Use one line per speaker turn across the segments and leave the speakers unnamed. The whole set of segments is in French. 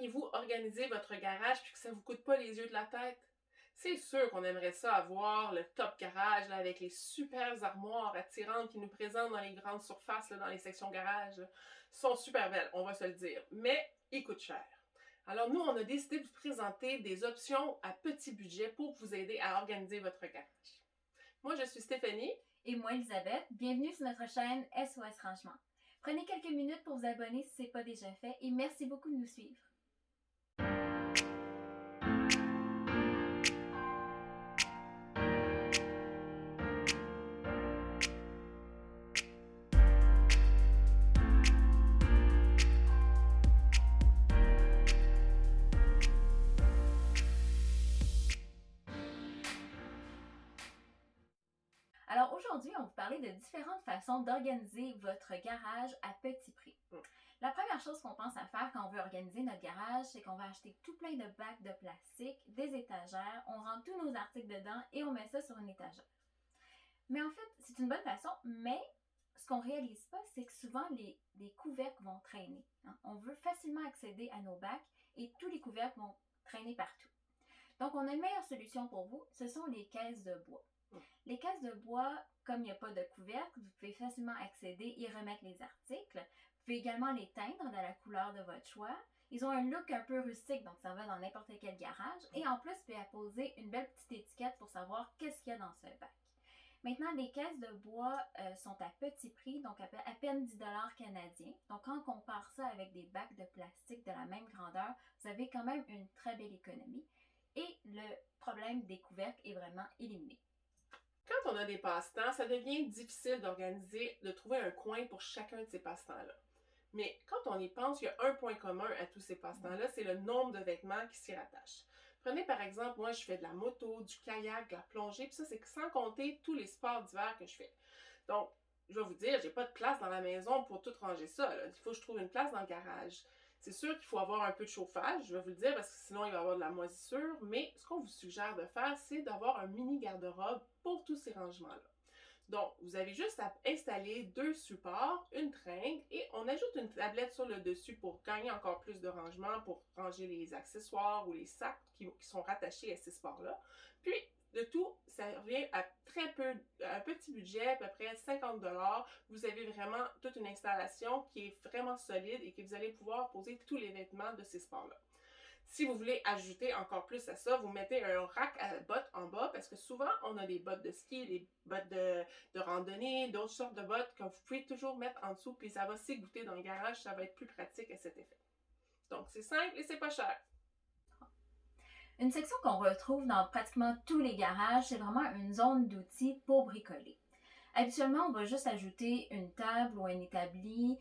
aimeriez-vous organiser votre garage puis que ça vous coûte pas les yeux de la tête? C'est sûr qu'on aimerait ça avoir le top garage là, avec les super armoires attirantes qui nous présentent dans les grandes surfaces, là, dans les sections garage. Là. Sont super belles, on va se le dire, mais ils coûtent cher. Alors nous, on a décidé de vous présenter des options à petit budget pour vous aider à organiser votre garage. Moi, je suis Stéphanie.
Et moi, Elisabeth. Bienvenue sur notre chaîne SOS Rangement. Prenez quelques minutes pour vous abonner si ce n'est pas déjà fait et merci beaucoup de nous suivre. Alors aujourd'hui, on va vous parler de différentes façons d'organiser votre garage à petit prix. La première chose qu'on pense à faire quand on veut organiser notre garage, c'est qu'on va acheter tout plein de bacs de plastique, des étagères, on rentre tous nos articles dedans et on met ça sur une étagère. Mais en fait, c'est une bonne façon, mais ce qu'on ne réalise pas, c'est que souvent les couvercles vont traîner. On veut facilement accéder à nos bacs et tous les couvercles vont traîner partout. Donc, on a une meilleure solution pour vous, ce sont les caisses de bois. Les caisses de bois, comme il n'y a pas de couvercle, vous pouvez facilement accéder et remettre les articles. Vous pouvez également les teindre dans la couleur de votre choix. Ils ont un look un peu rustique, donc ça va dans n'importe quel garage. Et en plus, vous pouvez apposer une belle petite étiquette pour savoir qu'est-ce qu'il y a dans ce bac. Maintenant, les caisses de bois sont à petit prix, donc à peine 10 $ canadiens. Donc, quand on compare ça avec des bacs de plastique de la même grandeur, vous avez quand même une très belle économie. Et le problème des couvercles est vraiment éliminé.
Quand on a des passe-temps, ça devient difficile d'organiser, de trouver un coin pour chacun de ces passe-temps-là. Mais quand on y pense, il y a un point commun à tous ces passe-temps-là, c'est le nombre de vêtements qui s'y rattachent. Prenez par exemple, moi je fais de la moto, du kayak, de la plongée, puis ça c'est sans compter tous les sports d'hiver que je fais. Donc, je vais vous dire, j'ai pas de place dans la maison pour tout ranger ça. Là. Il faut que je trouve une place dans le garage. C'est sûr qu'il faut avoir un peu de chauffage, je vais vous le dire, parce que sinon il va y avoir de la moisissure, mais ce qu'on vous suggère de faire, c'est d'avoir un mini garde-robe pour tous ces rangements-là. Donc, vous avez juste à installer 2 supports, une tringle, et on ajoute une tablette sur le dessus pour gagner encore plus de rangement, pour ranger les accessoires ou les sacs qui sont rattachés à ces supports-là. Puis, de tout, ça revient à un petit budget, à peu près 50 $. Vous avez vraiment toute une installation qui est vraiment solide et que vous allez pouvoir poser tous les vêtements de ces sports-là. Si vous voulez ajouter encore plus à ça, vous mettez un rack à bottes en bas parce que souvent, on a des bottes de ski, des bottes de randonnée, d'autres sortes de bottes que vous pouvez toujours mettre en dessous puis ça va s'égoutter dans le garage, ça va être plus pratique à cet effet. Donc, c'est simple et c'est pas cher.
Une section qu'on retrouve dans pratiquement tous les garages, c'est vraiment une zone d'outils pour bricoler. Habituellement, on va juste ajouter une table ou un établi,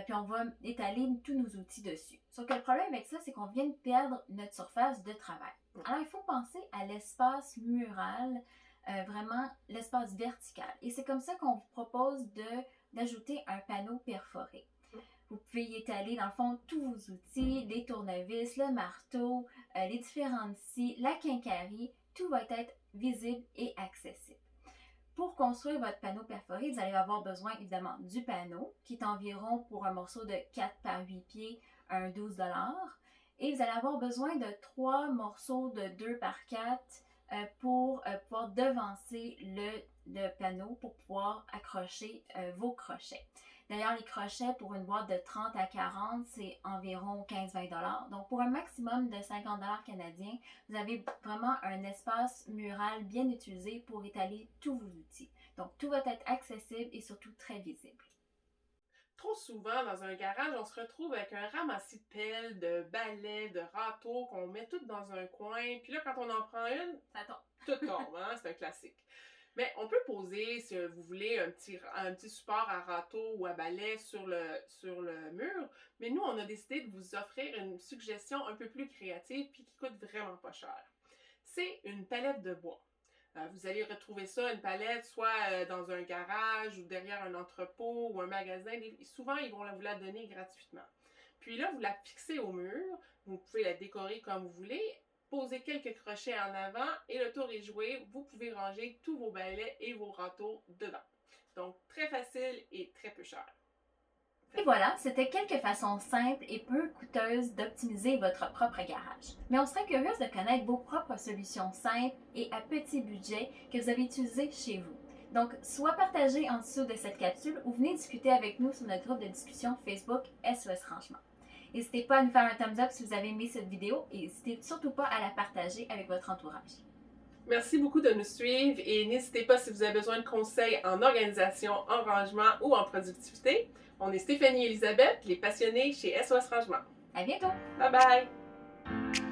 puis on va étaler tous nos outils dessus. Sauf que le problème avec ça, c'est qu'on vient de perdre notre surface de travail. Alors, il faut penser à l'espace mural, vraiment l'espace vertical. Et c'est comme ça qu'on vous propose d'ajouter un panneau perforé. Vous pouvez y étaler, dans le fond, tous vos outils, les tournevis, le marteau, les différentes scies, la quincaillerie, tout va être visible et accessible. Pour construire votre panneau perforé, vous allez avoir besoin évidemment du panneau, qui est environ pour un morceau de 4 par 8 pieds, un 12 $. Et vous allez avoir besoin de 3 morceaux de 2 par 4 pour pouvoir devancer le panneau pour pouvoir accrocher vos crochets. D'ailleurs, les crochets pour une boîte de 30 à 40, c'est environ 15-20 $. Donc, pour un maximum de 50 $ canadiens, vous avez vraiment un espace mural bien utilisé pour étaler tous vos outils. Donc, tout va être accessible et surtout très visible.
Trop souvent, dans un garage, on se retrouve avec un ramassis de pelles, de balais, de râteaux qu'on met toutes dans un coin. Puis là, quand on en prend une,
ça tombe.
Tout tombe, hein? C'est un classique. Mais on peut poser, si vous voulez, un petit support à râteau ou à balai sur le mur. Mais nous, on a décidé de vous offrir une suggestion un peu plus créative puis qui coûte vraiment pas cher. C'est une palette de bois. Vous allez retrouver ça, une palette, soit dans un garage ou derrière un entrepôt ou un magasin. Souvent, ils vont vous la donner gratuitement. Puis là, vous la fixez au mur. Vous pouvez la décorer comme vous voulez. Posez quelques crochets en avant et le tour est joué. Vous pouvez ranger tous vos balais et vos râteaux dedans. Donc, très facile et très peu cher.
Et voilà, c'était quelques façons simples et peu coûteuses d'optimiser votre propre garage. Mais on serait curieuse de connaître vos propres solutions simples et à petit budget que vous avez utilisées chez vous. Donc, soit partagez en dessous de cette capsule ou venez discuter avec nous sur notre groupe de discussion Facebook SOS Rangement. N'hésitez pas à nous faire un thumbs up si vous avez aimé cette vidéo et n'hésitez surtout pas à la partager avec votre entourage.
Merci beaucoup de nous suivre et n'hésitez pas si vous avez besoin de conseils en organisation, en rangement ou en productivité. On est Stéphanie et Elisabeth, les passionnées chez SOS Rangement.
À bientôt!
Bye bye!